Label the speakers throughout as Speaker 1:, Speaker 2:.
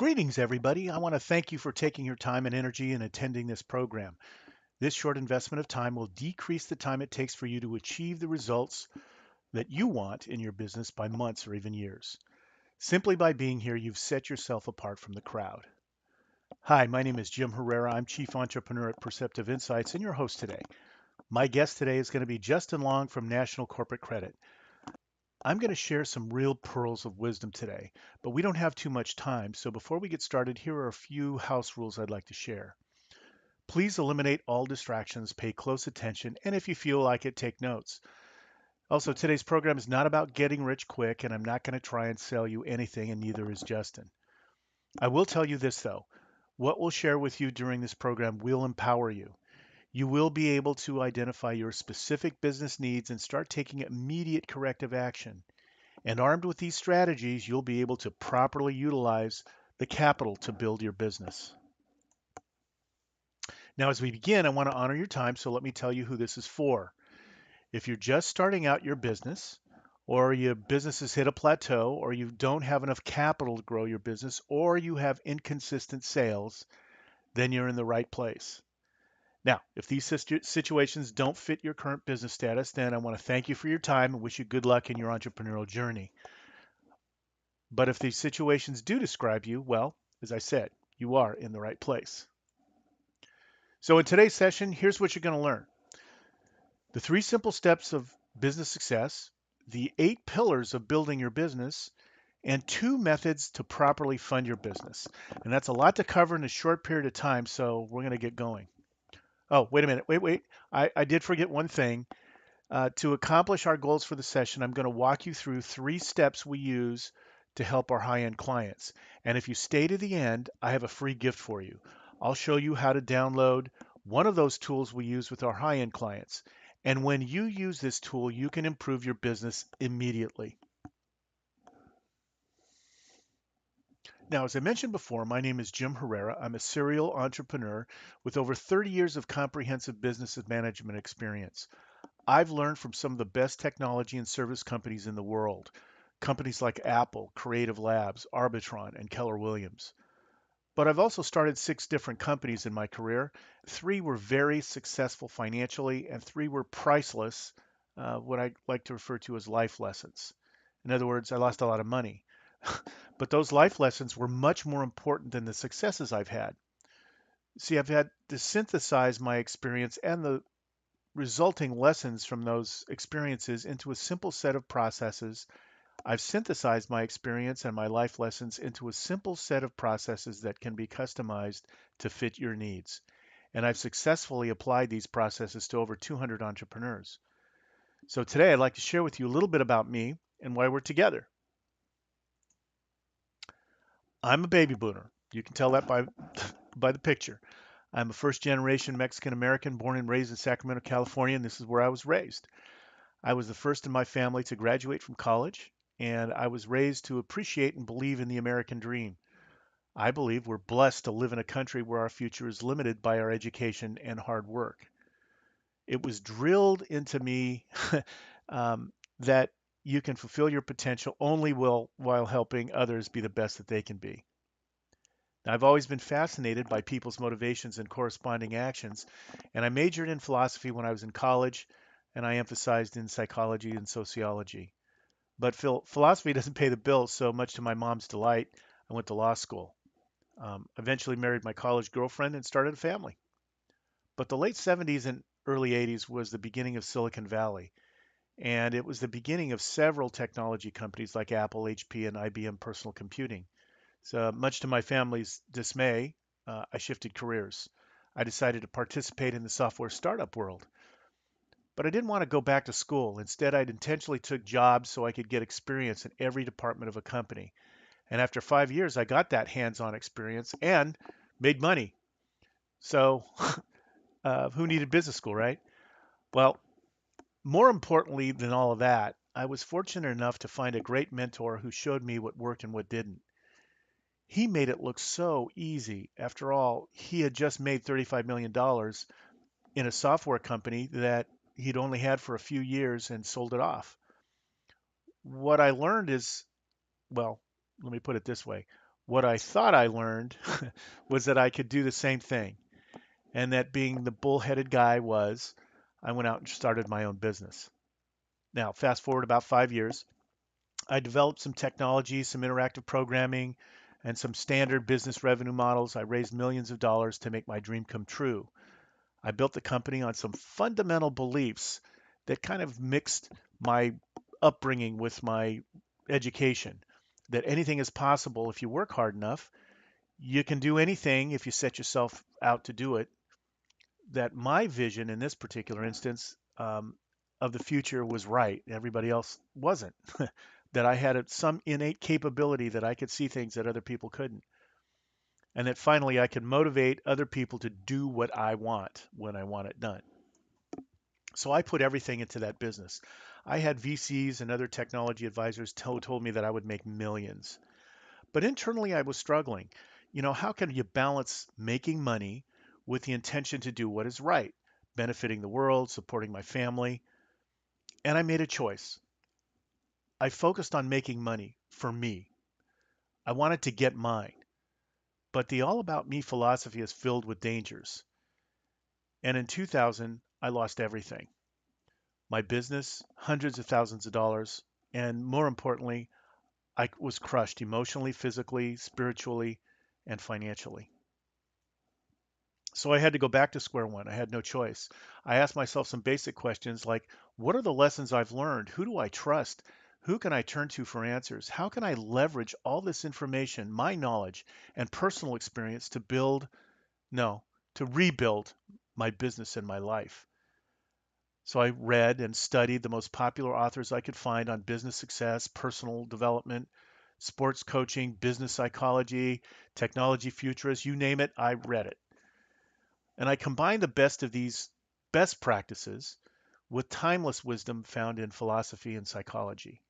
Speaker 1: Greetings, everybody. I want to thank you for taking your time and energy in attending this program. This short investment of time will decrease the time it takes for you to achieve the results that you want in your business by months or even years. Simply by being here, you've set yourself apart from the crowd. Hi, my name is Jim Herrera. I'm Chief Entrepreneur at Perceptive Insights and your host today. My guest today is going to be Justin Long from National Corporate Credit. I'm going to share some real pearls of wisdom today, but we don't have too much time. So before we get started, here are a few house rules I'd like to share. Please eliminate all distractions, pay close attention, and if you feel like it, take notes. Also, today's program is not about getting rich quick, and I'm not going to try and sell you anything, and neither is Justin. I will tell you this, though. What we'll share with you during this program will empower you. You will be able to identify your specific business needs and start taking immediate corrective action. And armed with these strategies, you'll be able to properly utilize the capital to build your business. Now, as we begin, I want to honor your time, so let me tell you who this is for. If you're just starting out your business, or your business has hit a plateau, or you don't have enough capital to grow your business, or you have inconsistent sales, then you're in the right place. Now, if these situations don't fit your current business status, then I want to thank you for your time and wish you good luck in your entrepreneurial journey. But if these situations do describe you, well, as I said, you are in the right place. So in today's session, here's what you're going to learn. The 3 simple steps of business success, the 8 pillars of building your business, and 2 methods to properly fund your business. And that's a lot to cover in a short period of time, so we're going to get going. Oh, wait a minute. Wait. I did forget one thing. To accomplish our goals for the session, I'm going to walk you through 3 steps we use to help our high-end clients. And if you stay to the end, I have a free gift for you. I'll show you how to download one of those tools we use with our high-end clients. And when you use this tool, you can improve your business immediately. Now, as I mentioned before, my name is Jim Herrera. I'm a serial entrepreneur with over 30 years of comprehensive business management experience. I've learned from some of the best technology and service companies in the world. Companies like Apple, Creative Labs, Arbitron, and Keller Williams. But I've also started 6 different companies in my career. 3 were very successful financially, and 3 were priceless, what I like to refer to as life lessons. In other words, I lost a lot of money. But those life lessons were much more important than the successes I've had. See, I've had to synthesize my experience and the resulting lessons from those experiences into a simple set of processes. I've synthesized my experience and my life lessons into a simple set of processes that can be customized to fit your needs. And I've successfully applied these processes to over 200 entrepreneurs. So today I'd like to share with you a little bit about me and why we're together. I'm a baby boomer. You can tell that by the picture. I'm a first generation Mexican American born and raised in Sacramento, California, and this is where I was raised. I was the first in my family to graduate from college, and I was raised to appreciate and believe in the American dream. I believe we're blessed to live in a country where our future is limited by our education and hard work. It was drilled into me that you can fulfill your potential only while helping others be the best that they can be. Now, I've always been fascinated by people's motivations and corresponding actions, and I majored in philosophy when I was in college, and I emphasized in psychology and sociology. But philosophy doesn't pay the bills, so much to my mom's delight, I went to law school. Eventually married my college girlfriend and started a family. But the late 70s and early 80s was the beginning of Silicon Valley, and it was the beginning of several technology companies like Apple, HP, and IBM Personal Computing. So, much to my family's dismay, I shifted careers. I decided to participate in the software startup world. But I didn't want to go back to school. Instead, I'd intentionally took jobs so I could get experience in every department of a company. And after 5 years, I got that hands-on experience and made money. So, who needed business school, right? Well, more importantly than all of that, I was fortunate enough to find a great mentor who showed me what worked and what didn't. He made it look so easy. After all, he had just made $35 million dollars in a software company that he'd only had for a few years and sold it off. What I learned is, well, let me put it this way. What I thought I learned was that I could do the same thing, and that being the bullheaded guy was, I went out and started my own business. Now, fast forward about 5 years, I developed some technology, some interactive programming, and some standard business revenue models. I raised millions of dollars to make my dream come true. I built the company on some fundamental beliefs that kind of mixed my upbringing with my education. That anything is possible if you work hard enough. You can do anything if you set yourself out to do it. That my vision in this particular instance of the future was right. Everybody else wasn't. That I had some innate capability that I could see things that other people couldn't. And that finally I could motivate other people to do what I want when I want it done. So I put everything into that business. I had VCs and other technology advisors told me that I would make millions. But internally, I was struggling. How can you balance making money with the intention to do what is right, benefiting the world, supporting my family? And I made a choice. I focused on making money for me. I wanted to get mine. But the all about me philosophy is filled with dangers. And in 2000, I lost everything: my business, hundreds of thousands of dollars, and more importantly, I was crushed emotionally, physically, spiritually, and financially. So I had to go back to square one. I had no choice. I asked myself some basic questions like, what are the lessons I've learned? Who do I trust? Who can I turn to for answers? How can I leverage all this information, my knowledge, and personal experience to build, no, to rebuild my business and my life? So I read and studied the most popular authors I could find on business success, personal development, sports coaching, business psychology, technology futurists, you name it, I read it. And I combined the best of these best practices with timeless wisdom found in philosophy and psychology.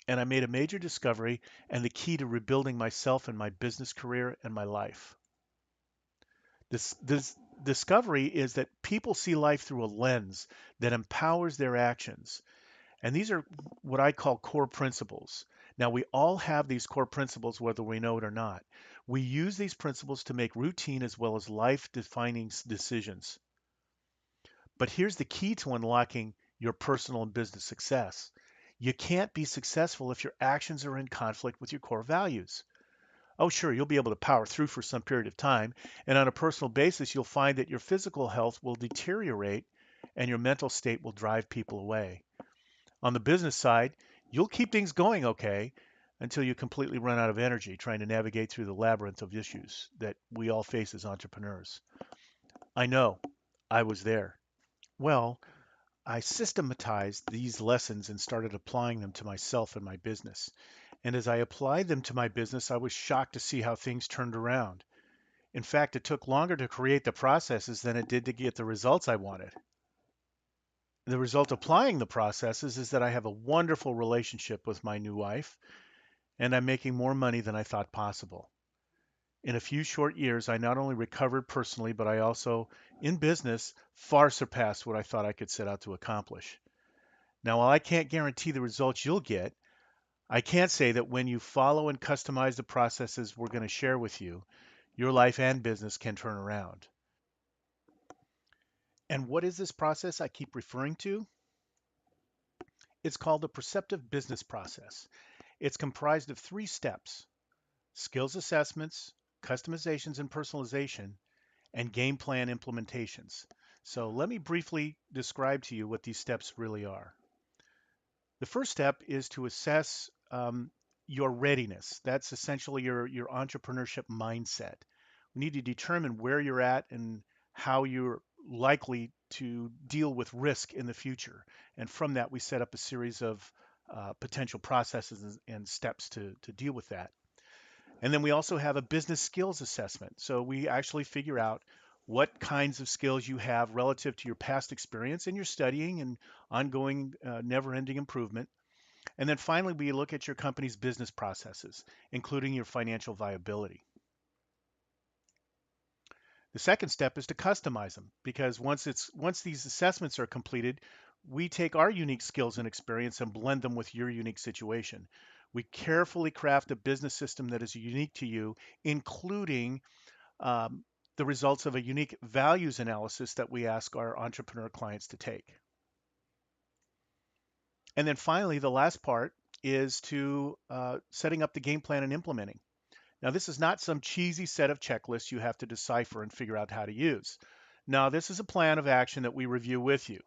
Speaker 1: And I made a major discovery and the key to rebuilding myself and my business career and my life. This discovery is that people see life through a lens that empowers their actions. And these are what I call core principles. Now, we all have these core principles, whether we know it or not. We use these principles to make routine as well as life defining decisions. But here's the key to unlocking your personal and business success. You can't be successful if your actions are in conflict with your core values. Oh, sure, you'll be able to power through for some period of time. And on a personal basis, you'll find that your physical health will deteriorate and your mental state will drive people away. On the business side, you'll keep things going okay until you completely run out of energy trying to navigate through the labyrinth of issues that we all face as entrepreneurs. I know, I was there. Well, I systematized these lessons and started applying them to myself and my business. And as I applied them to my business, I was shocked to see how things turned around. In fact, it took longer to create the processes than it did to get the results I wanted. The result of applying the processes is that I have a wonderful relationship with my new wife, and I'm making more money than I thought possible. In a few short years, I not only recovered personally, but I also, in business, far surpassed what I thought I could set out to accomplish. Now, while I can't guarantee the results you'll get, I can say that when you follow and customize the processes we're going to share with you, your life and business can turn around. And what is this process I keep referring to? It's called the perceptive business process. It's comprised of three steps: skills assessments, customizations and personalization, and game plan implementations. So let me briefly describe to you what these steps really are. The first step is to assess your readiness. That's essentially your entrepreneurship mindset. We need to determine where you're at and how you're likely to deal with risk in the future. And from that, we set up a series of potential processes and steps to deal with that. And then we also have a business skills assessment. So we actually figure out what kinds of skills you have relative to your past experience and your studying and ongoing never ending improvement. And then finally, we look at your company's business processes, including your financial viability. The second step is to customize them because once these assessments are completed, we take our unique skills and experience and blend them with your unique situation. We carefully craft a business system that is unique to you, including um, the results of a unique values analysis that we ask our entrepreneur clients to take. And then finally, the last part is to setting up the game plan and implementing. Now, this is not some cheesy set of checklists you have to decipher and figure out how to use. Now, this is a plan of action that we review with you.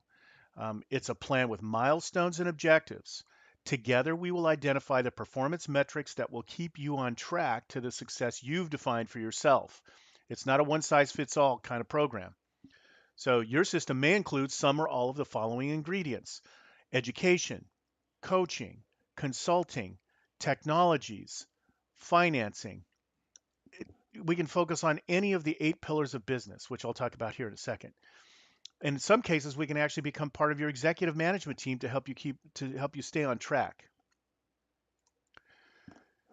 Speaker 1: It's a plan with milestones and objectives. Together, we will identify the performance metrics that will keep you on track to the success you've defined for yourself. It's not a one size fits all kind of program. So, your system may include some or all of the following ingredients: education, coaching, consulting, technologies, financing. We can focus on any of the 8 pillars of business, which I'll talk about here in a second. In some cases, we can actually become part of your executive management team to help you stay on track.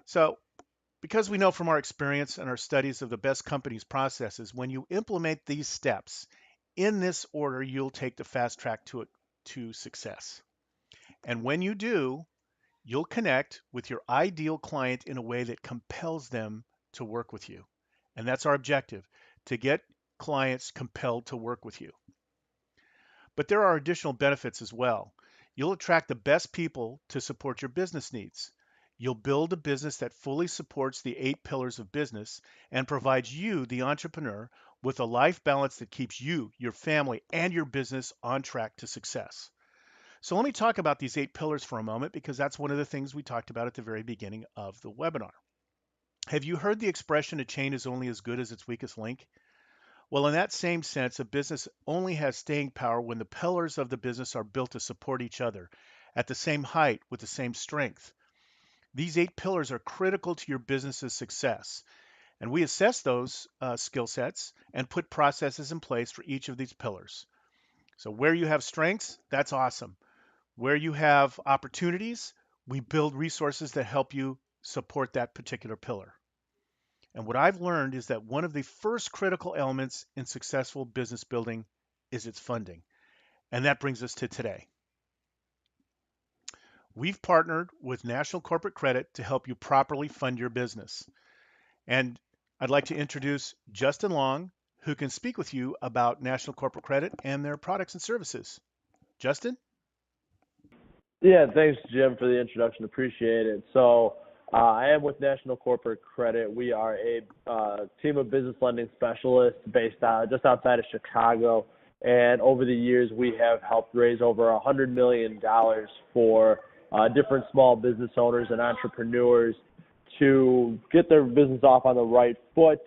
Speaker 1: So, because we know from our experience and our studies of the best companies' processes, when you implement these steps in this order, you'll take the fast track to success. And when you do, you'll connect with your ideal client in a way that compels them to work with you. And that's our objective, to get clients compelled to work with you. But there are additional benefits as well. You'll attract the best people to support your business needs. You'll build a business that fully supports the 8 pillars of business and provides you, the entrepreneur, with a life balance that keeps you, your family, and your business on track to success. So let me talk about these 8 pillars for a moment, because that's one of the things we talked about at the very beginning of the webinar. Have you heard the expression, a chain is only as good as its weakest link? Well, in that same sense, a business only has staying power when the pillars of the business are built to support each other at the same height with the same strength. These 8 pillars are critical to your business's success, and we assess those skill sets and put processes in place for each of these pillars. So where you have strengths, that's awesome. Where you have opportunities, we build resources that help you support that particular pillar. And what I've learned is that one of the first critical elements in successful business building is its funding. And that brings us to today. We've partnered with National Corporate Credit to help you properly fund your business. And I'd like to introduce Justin Long, who can speak with you about National Corporate Credit and their products and services. Justin?
Speaker 2: Yeah, thanks, Jim, for the introduction. Appreciate it. So I am with National Corporate Credit. We are a team of business lending specialists based just outside of Chicago. And over the years, we have helped raise over $100 million for different small business owners and entrepreneurs to get their business off on the right foot,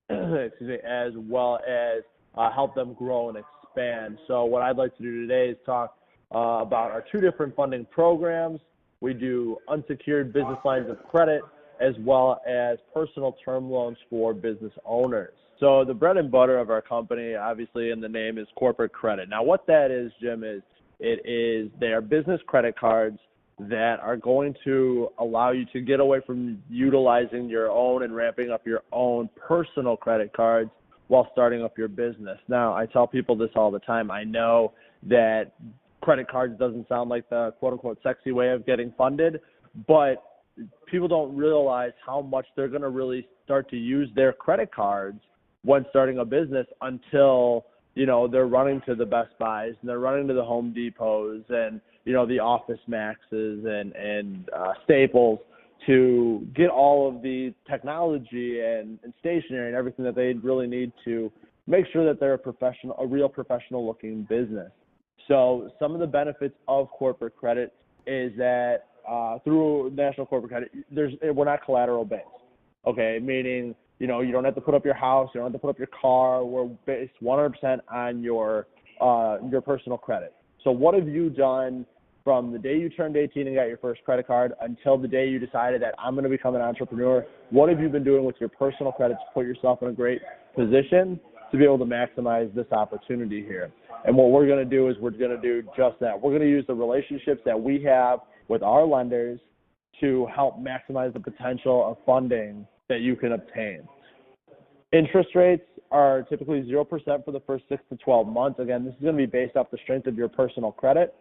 Speaker 2: excuse me, as well as help them grow and expand. So what I'd like to do today is talk about our 2 different funding programs. We do unsecured business lines of credit as well as personal term loans for business owners. So the bread and butter of our company, obviously in the name, is corporate credit. Now what that is, Jim, they are business credit cards that are going to allow you to get away from utilizing your own and ramping up your own personal credit cards while starting up your business. Now, I tell people this all the time. I know that credit cards doesn't sound like the quote-unquote sexy way of getting funded, but people don't realize how much they're going to really start to use their credit cards when starting a business until, they're running to the Best Buys and they're running to the Home Depots and, the Office Maxes and Staples to get all of the technology and stationery and everything that they really need to make sure that they're a real professional-looking business. So some of the benefits of corporate credit is that through National Corporate Credit, we're not collateral based. Okay, meaning you don't have to put up your house, you don't have to put up your car. We're based 100% on your personal credit. So what have you done from the day you turned 18 and got your first credit card until the day you decided that I'm going to become an entrepreneur? What have you been doing with your personal credit to put yourself in a great position to be able to maximize this opportunity here? And what we're going to do is we're going to do just that. We're going to use the relationships that we have with our lenders to help maximize the potential of funding that you can obtain. Interest rates are typically 0% for the first 6 to 12 months. Again, this is going to be based off the strength of your personal credit.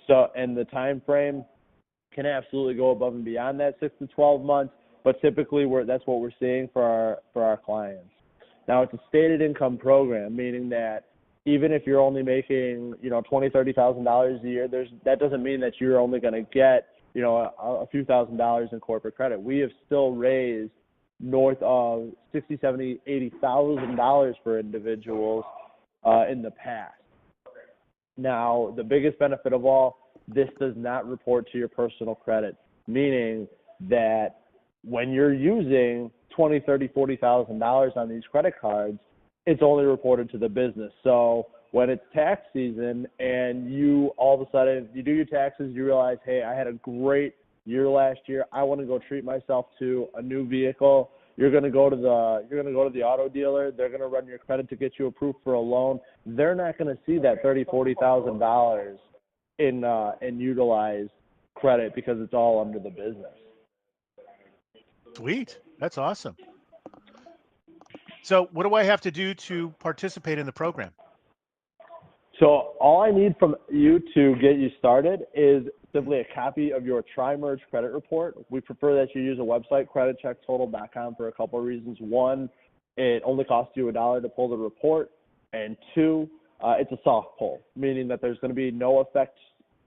Speaker 2: So, and the time frame can absolutely go above and beyond that 6 to 12 months, but typically that's what we're seeing for our clients. Now, it's a stated income program, meaning that even if you're only making, $20,000-$30,000 a year, that doesn't mean that you're only going to get, a few $1,000s in corporate credit. We have still raised north of $60,000, $70,000, $80,000 for individuals in the past. Now, the biggest benefit of all, this does not report to your personal credit, meaning that when you're using $20,000, $30,000, $40,000 on these credit cards, it's only reported to the business. So when it's tax season and you all of a sudden you do your taxes, you realize, hey, I had a great year last year. I want to go treat myself to a new vehicle. You're going to go to the auto dealer. They're going to run your credit to get you approved for a loan. They're not going to see that $30,000, $40,000 in utilized credit because it's all under the business.
Speaker 1: Sweet. That's awesome. So what do I have to do to participate in the program?
Speaker 2: So all I need from you to get you started is simply a copy of your Tri-Merge credit report. We prefer that you use a website, creditchecktotal.com, for a couple of reasons. One, it only costs you $1 to pull the report, and two, it's a soft pull, meaning that there's going to be no effect.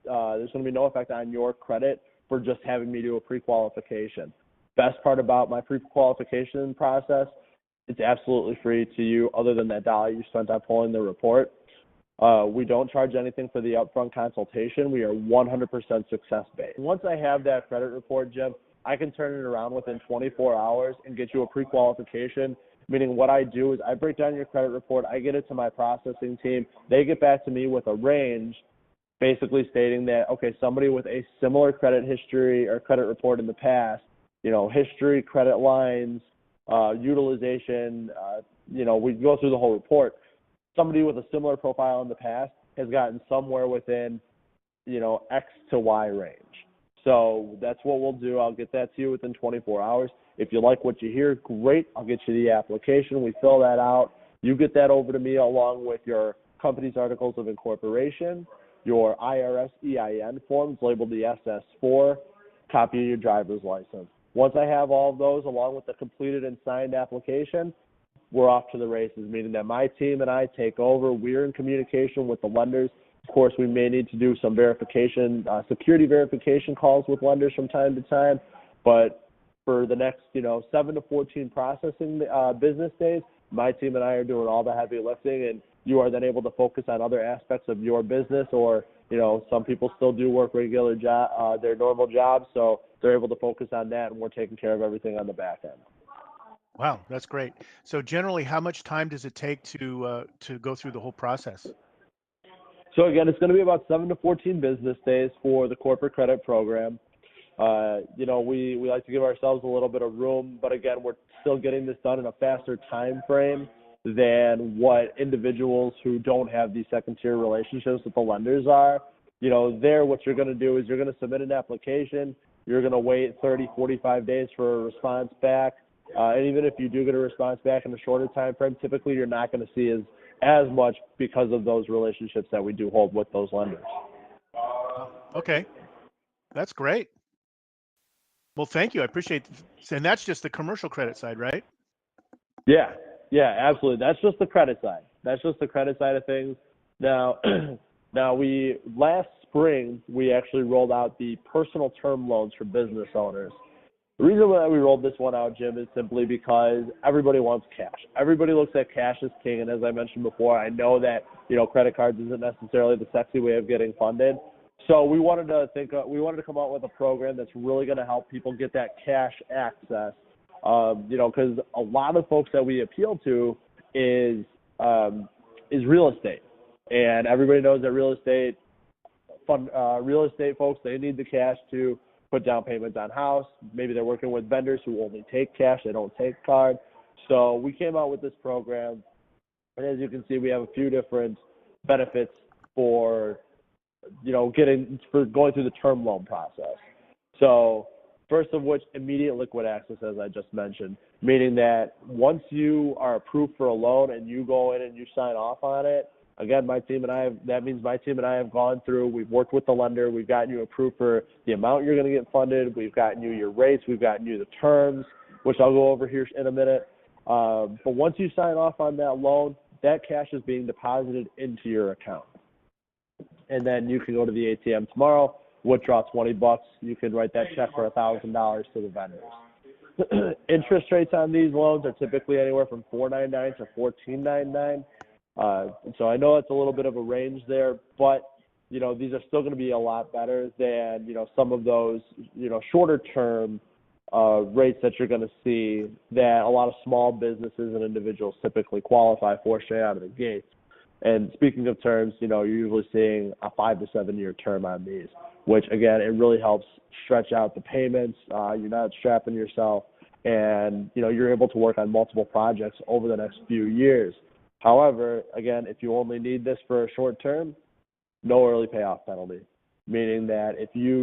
Speaker 2: There's going to be no effect on your credit for just having me do a pre-qualification. Best part about my pre-qualification process, it's absolutely free to you other than that $1 you spent on pulling the report. We don't charge anything for the upfront consultation. We are 100% success-based. Once I have that credit report, Jim, I can turn it around within 24 hours and get you a pre-qualification, meaning what I do is I break down your credit report, I get it to my processing team, they get back to me with a range basically stating that, okay, somebody with a similar credit history or credit report in the past, history, credit lines, utilization, we go through the whole report. Somebody with a similar profile in the past has gotten somewhere within, X to Y range. So that's what we'll do. I'll get that to you within 24 hours. If you like what you hear, great. I'll get you the application. We fill that out. You get that over to me along with your company's articles of incorporation, your IRS EIN forms labeled the SS4, copy of your driver's license. Once I have all of those along with the completed and signed application, we're off to the races, meaning that my team and I take over. We're in communication with the lenders. Of course, we may need to do some verification, security verification calls with lenders from time to time, but for the next, 7 to 14 processing business days, my team and I are doing all the heavy lifting, and you are then able to focus on other aspects of your business, or, some people still do work regular their normal jobs, so they're able to focus on that, and we're taking care of everything on the back end.
Speaker 1: Wow, that's great. So generally, how much time does it take to go through the whole process?
Speaker 2: So again, it's going to be about 7 to 14 business days for the corporate credit program. We like to give ourselves a little bit of room, but again, we're still getting this done in a faster time frame than what individuals who don't have these second-tier relationships with the lenders are. What you're going to do is you're going to submit an application. You're going to wait 30, 45 days for a response back. And even if you do get a response back in a shorter time frame, typically you're not going to see as much because of those relationships that we do hold with those lenders.
Speaker 1: Okay, that's great. Well, thank you. I appreciate it. And that's just the commercial credit side, right?
Speaker 2: Yeah, absolutely. That's just the credit side. That's just the credit side of things. Now, last spring, we actually rolled out the personal term loans for business owners. The reason why we rolled this one out, Jim, is simply because everybody wants cash. Everybody looks at cash as king, and as I mentioned before, I know that credit cards isn't necessarily the sexy way of getting funded. So we wanted to come out with a program that's really going to help people get that cash access. Because a lot of folks that we appeal to is real estate, and everybody knows that real estate folks, they need the cash to put down payments on house. Maybe they're working with vendors who only take cash, they don't take card. So we came out with this program, and as you can see, we have a few different benefits for going through the term loan process. So first of which, immediate liquid access, as I just mentioned, meaning that once you are approved for a loan and you go in and you sign off on it, Again, that means my team and I have gone through, we've worked with the lender, we've gotten you approved for the amount you're going to get funded, we've gotten you your rates, we've gotten you the terms, which I'll go over here in a minute. But once you sign off on that loan, that cash is being deposited into your account. And then you can go to the ATM tomorrow, withdraw $20. You can write that check for $1,000 to the vendors. Interest rates on these loans are typically anywhere from 4.99 to 14.99. So I know it's a little bit of a range there, but these are still going to be a lot better than some of those shorter term rates that you're going to see that a lot of small businesses and individuals typically qualify for straight out of the gates. And speaking of terms, you're usually seeing a 5 to 7 year term on these, which again, it really helps stretch out the payments. You're not strapping yourself, and you're able to work on multiple projects over the next few years. However, again, if you only need this for a short term, no early payoff penalty, meaning that if you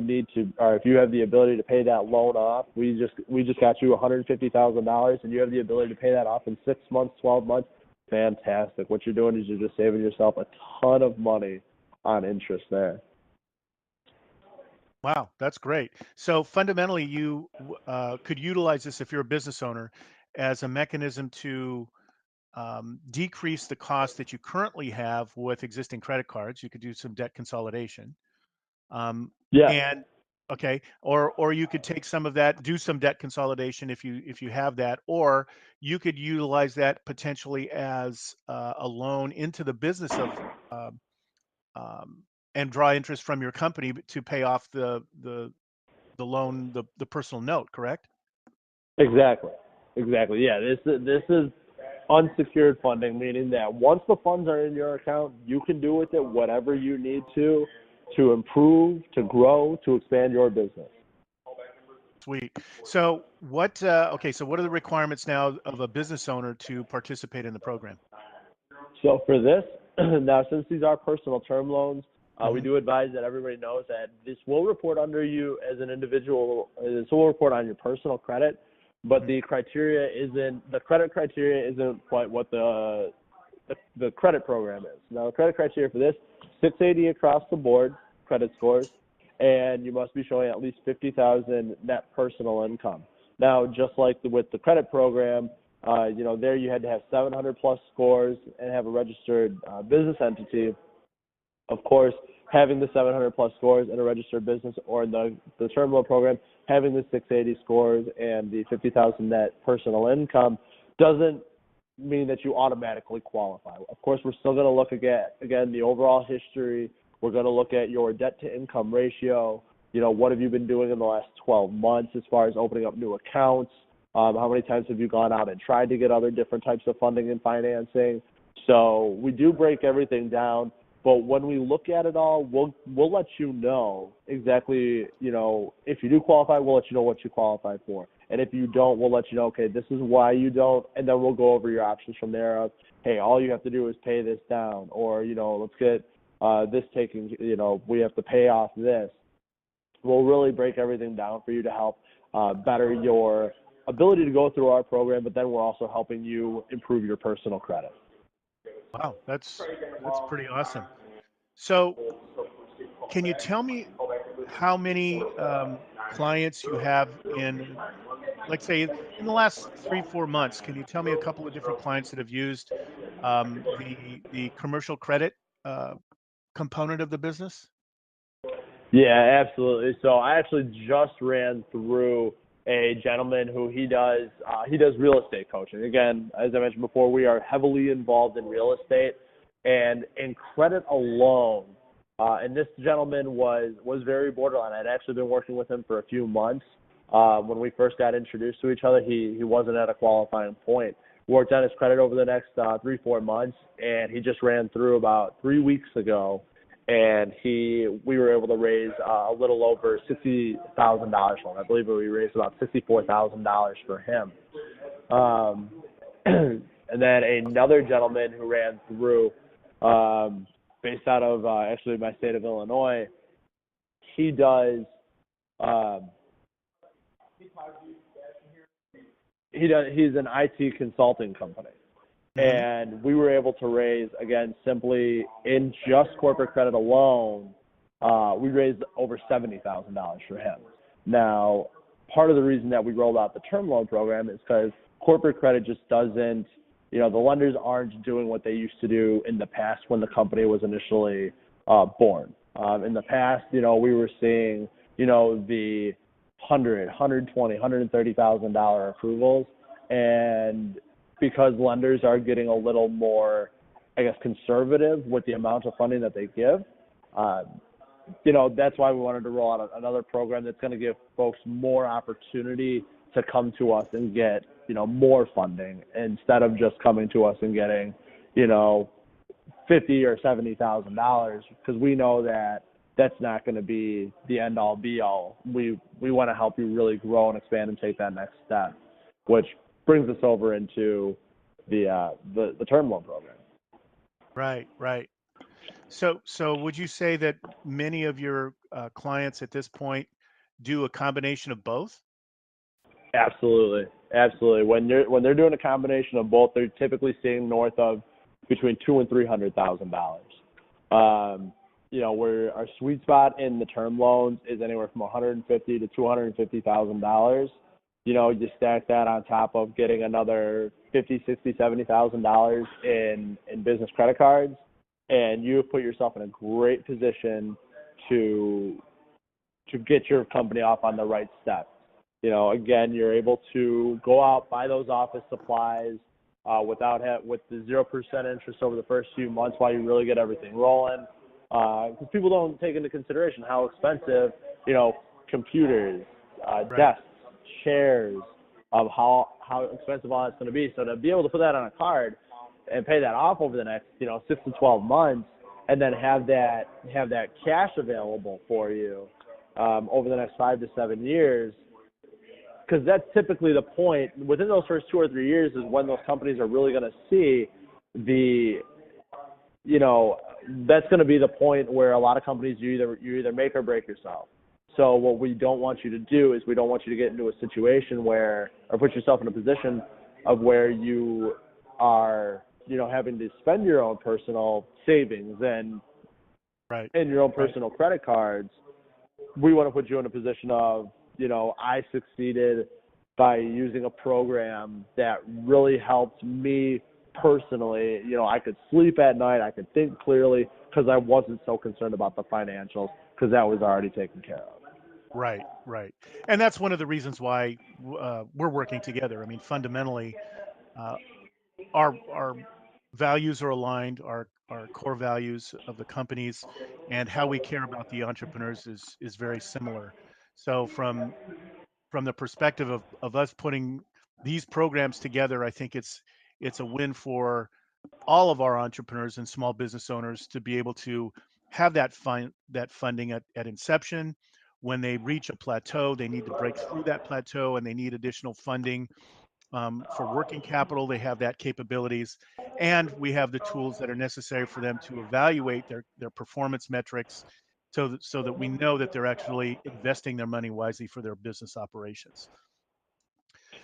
Speaker 2: have the ability to pay that loan off, we just got you $150,000, and you have the ability to pay that off in 6 months, 12 months. Fantastic. What you're doing is you're just saving yourself a ton of money on interest there.
Speaker 1: Wow, that's great. So fundamentally, you could utilize this if you're a business owner as a mechanism to decrease the cost that you currently have with existing credit cards. You could do some debt consolidation.
Speaker 2: Yeah,
Speaker 1: And okay, or you could take some of that, do some debt consolidation if you have that, or you could utilize that potentially as a loan into the business of um, and draw interest from your company to pay off the loan, the personal note, correct?
Speaker 2: exactly. Yeah, this is unsecured funding, meaning that once the funds are in your account, you can do with it whatever you need to improve, to grow, to expand your business.
Speaker 1: Sweet. So okay, so what are the requirements now of a business owner to participate in the program?
Speaker 2: So for this, now since these are personal term loans, we
Speaker 1: Hmm.
Speaker 2: do advise that everybody knows that this will report under you as an individual. This will report on your personal credit, but the credit criteria isn't quite what the credit program is. Now the credit criteria for this, 680 across the board credit scores, and you must be showing at least 50,000 net personal income. Now, just like with the credit program, there you had to have 700 plus scores and have a registered business entity. Of course, having the 700 plus scores and a registered business, or in the term loan program, having the 680 scores and the 50,000 net personal income doesn't mean that you automatically qualify. Of course, we're still going to look at, again, the overall history. We're going to look at your debt to income ratio. What have you been doing in the last 12 months as far as opening up new accounts? How many times have you gone out and tried to get other different types of funding and financing? So we do break everything down, but when we look at it all, we'll let you know exactly, if you do qualify, we'll let you know what you qualify for. And if you don't, we'll let you know, okay, this is why you don't, and then we'll go over your options from there of, hey, all you have to do is pay this down, or, let's get this taken, we have to pay off this. We'll really break everything down for you to help better your ability to go through our program, but then we're also helping you improve your personal credit.
Speaker 1: Wow, that's pretty awesome. So can you tell me how many clients you have in, let's say, in the last 3, 4 months? Can you tell me a couple of different clients that have used the commercial credit component of the business?
Speaker 2: Yeah, absolutely. So I actually just ran through a gentleman who he does real estate coaching. Again, as I mentioned before, we are heavily involved in real estate and in credit alone. And this gentleman was very borderline. I'd actually been working with him for a few months. When we first got introduced to each other, he wasn't at a qualifying point. Worked on his credit over the next 3-4 months, and he just ran through about 3 weeks ago. And we were able to raise a little over $60,000 for him. I believe we raised about $64,000 for him. And then another gentleman who ran through, based out of actually my state of Illinois, he's an IT consulting company.
Speaker 1: Mm-hmm.
Speaker 2: and we were able to raise, again, simply in just corporate credit alone, we raised over $70,000 for him. Now, part of the reason that we rolled out the term loan program is because corporate credit just doesn't, the lenders aren't doing what they used to do in the past when the company was initially born. In the past, we were seeing, the 120, $130,000 approvals, and because lenders are getting a little more, I guess, conservative with the amount of funding that they give. Uh, that's why we wanted to roll out another program that's going to give folks more opportunity to come to us and get, more funding instead of just coming to us and getting, 50 or $70,000, because we know that that's not going to be the end all be all. We want to help you really grow and expand and take that next step, which brings us over into the term loan program.
Speaker 1: Right, right. So would you say that many of your clients at this point do a combination of both?
Speaker 2: Absolutely, absolutely. When they're doing a combination of both, they're typically seeing north of between $200,000 and $300,000. Where our sweet spot in the term loans is anywhere from $150,000 to $250,000. You stack that on top of getting another $50,000, $60,000, $70,000 in business credit cards, and you put yourself in a great position to get your company off on the right step. Again, you're able to go out, buy those office supplies with the 0% interest over the first few months while you really get everything rolling. Because people don't take into consideration how expensive, computers,
Speaker 1: Right,
Speaker 2: desks, chairs, how expensive all that's going to be. So to be able to put that on a card and pay that off over the next, 6 to 12 months, and then have that cash available for you over the next 5 to 7 years, because that's typically the point. Within those first 2 or 3 years is when those companies are really going to see the, that's going to be the point where a lot of companies you either make or break yourself. So what we don't want you to do is we don't want you to get into a situation where, or put yourself in a position of where you are, having to spend your own personal savings
Speaker 1: right,
Speaker 2: and your own
Speaker 1: right,
Speaker 2: personal credit cards. We want to put you in a position of, I succeeded by using a program that really helped me personally. I could sleep at night, I could think clearly because I wasn't so concerned about the financials because that was already taken care of.
Speaker 1: right, right. And that's one of the reasons why we're working together. I mean, fundamentally, uh, our values are aligned, our core values of the companies, and how we care about the entrepreneurs is very similar. So from the perspective of us putting these programs together, I think it's a win for all of our entrepreneurs and small business owners to be able to have that funding at inception. When they reach a plateau, they need to break through that plateau and they need additional funding for working capital. They have that capabilities, and we have the tools that are necessary for them to evaluate their performance metrics, so that we know that they're actually investing their money wisely for their business operations.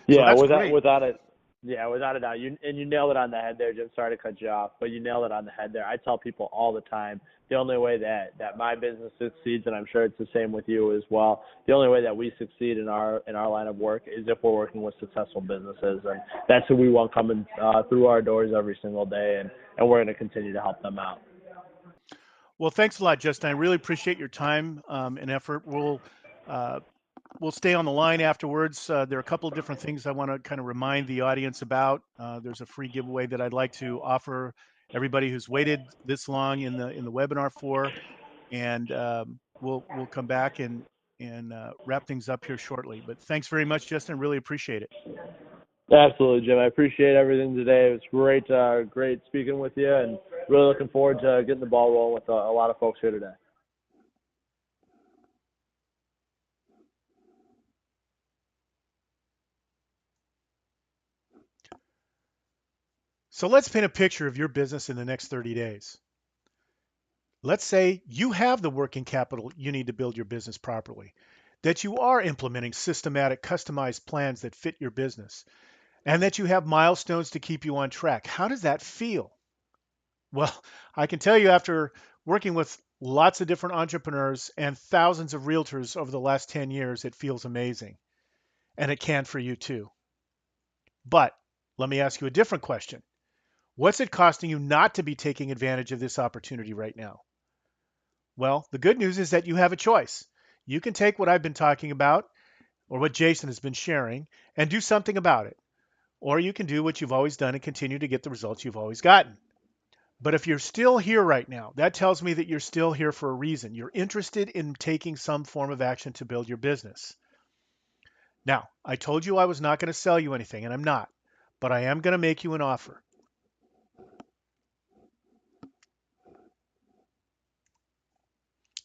Speaker 1: So
Speaker 2: Yeah,
Speaker 1: that's
Speaker 2: without
Speaker 1: great.
Speaker 2: without it, yeah, without a doubt. You nailed it on the head there, Jim. Sorry to cut you off, but you nailed it on the head there. I tell people all the time the only way that my business succeeds, and I'm sure it's the same with you as well. The only way that we succeed in our line of work is if we're working with successful businesses, and that's who we want coming through our doors every single day, and we're going to continue to help them out.
Speaker 1: Well, thanks a lot, Justin. I really appreciate your time and effort. Uh, we'll stay on the line afterwards. There are a couple of different things I want to kind of remind the audience about. There's a free giveaway that I'd like to offer everybody who's waited this long in the webinar for, and we'll come back and wrap things up here shortly. But thanks very much, Justin. Really appreciate it.
Speaker 2: Absolutely, Jim. I appreciate everything today. It was great speaking with you, and really looking forward to getting the ball rolling with a lot of folks here today.
Speaker 1: So let's paint a picture of your business in the next 30 days. Let's say you have the working capital you need to build your business properly, that you are implementing systematic, customized plans that fit your business, and that you have milestones to keep you on track. How does that feel? Well, I can tell you after working with lots of different entrepreneurs and thousands of realtors over the last 10 years, it feels amazing. And it can for you too. But let me ask you a different question. What's it costing you not to be taking advantage of this opportunity right now? Well, the good news is that you have a choice. You can take what I've been talking about or what Jason has been sharing and do something about it. Or you can do what you've always done and continue to get the results you've always gotten. But if you're still here right now, that tells me that you're still here for a reason. You're interested in taking some form of action to build your business. Now, I told you I was not going to sell you anything, and I'm not, but I am going to make you an offer.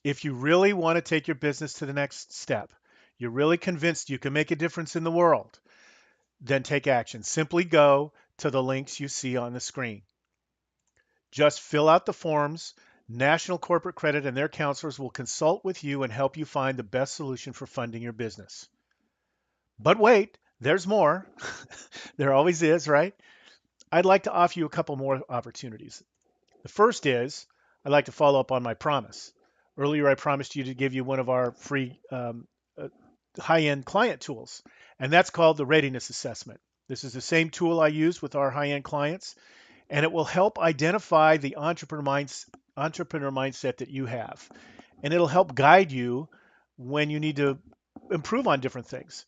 Speaker 1: If you really want to take your business to the next step, you're really convinced you can make a difference in the world, then take action. Simply go to the links you see on the screen. Just fill out the forms. National Corporate Credit and their counselors will consult with you and help you find the best solution for funding your business. But wait, there's more. There always is, right? I'd like to offer you a couple more opportunities. The first is I'd like to follow up on my promise. Earlier, I promised you to give you one of our free uh, high-end client tools, and that's called the Readiness Assessment. This is the same tool I use with our high-end clients, and it will help identify the entrepreneur mindset that you have, and it'll help guide you when you need to improve on different things.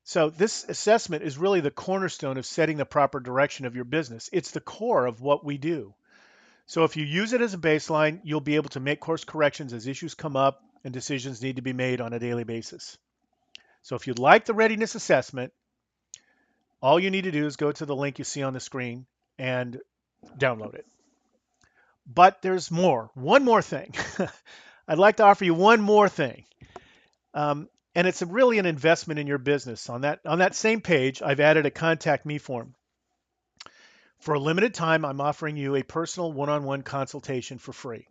Speaker 1: So this assessment is really the cornerstone of setting the proper direction of your business. It's the core of what we do. So if you use it as a baseline, you'll be able to make course corrections as issues come up and decisions need to be made on a daily basis. So if you'd like the readiness assessment, all you need to do is go to the link you see on the screen and download it. But there's more. One more thing. I'd like to offer you one more thing. And it's really an investment in your business. On that same page, I've added a contact me form. For a limited time, I'm offering you a personal one-on-one consultation for free.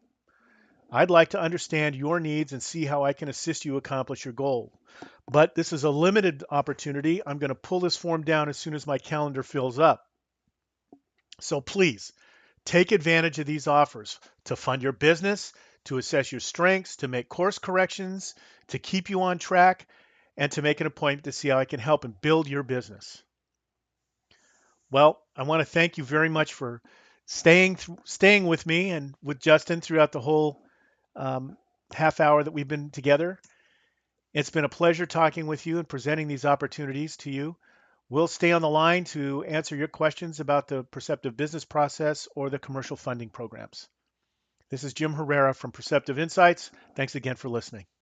Speaker 1: I'd like to understand your needs and see how I can assist you accomplish your goal. But this is a limited opportunity. I'm going to pull this form down as soon as my calendar fills up. So please take advantage of these offers to fund your business, to assess your strengths, to make course corrections, to keep you on track, and to make an appointment to see how I can help and build your business. Well, I want to thank you very much for staying with me and with Justin throughout the whole um, half hour that we've been together. It's been a pleasure talking with you and presenting these opportunities to you. We'll stay on the line to answer your questions about the Perceptive Business Process or the commercial funding programs. This is Jim Herrera from Perceptive Insights. Thanks again for listening.